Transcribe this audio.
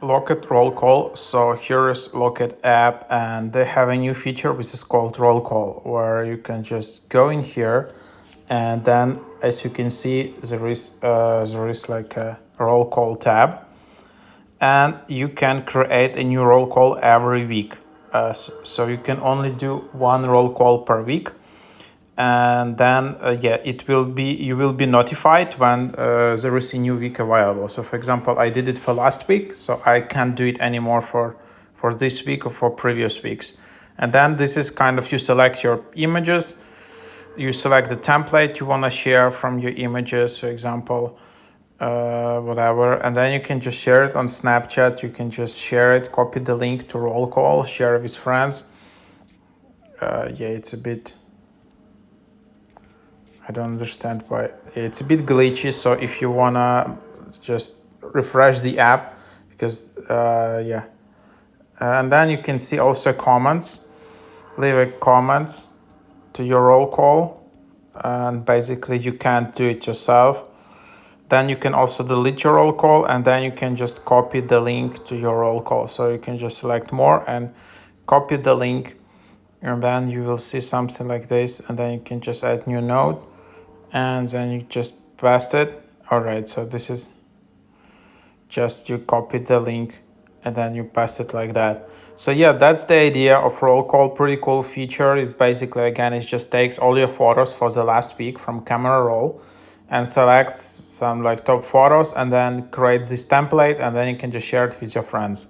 Locket roll call. So here is Locket app, and they have a new feature which is called roll call, where you can just go in here, and then as you can see, there is like a roll call tab, and you can create a new roll call every week. So you can only do one roll call per week, and then you will be notified when there is a new week available. So for example, I did it for last week, so I can't do it anymore for this week or for previous weeks. And then this is kind of, you select your images, you select the template you want to share from your images, for example, whatever, and then you can just share it on Snapchat. You can just share it, copy the link to roll call, share it with friends. It's a bit, I don't understand why it's a bit glitchy. So if you wanna just refresh the app, because and then you can see also comments. Leave a comment to your roll call, and basically you can't do it yourself. Then you can also delete your roll call, and then you can just copy the link to your roll call. So you can just select more and copy the link, and then you will see something like this, and then you can just add new note, and then you just paste it. All right, so this is just, you copy the link and then you paste it like that. So yeah, that's the idea of roll call. Pretty cool feature. It's basically, again, it just takes all your photos for the last week from camera roll and selects some like top photos, and then creates this template, and then you can just share it with your friends.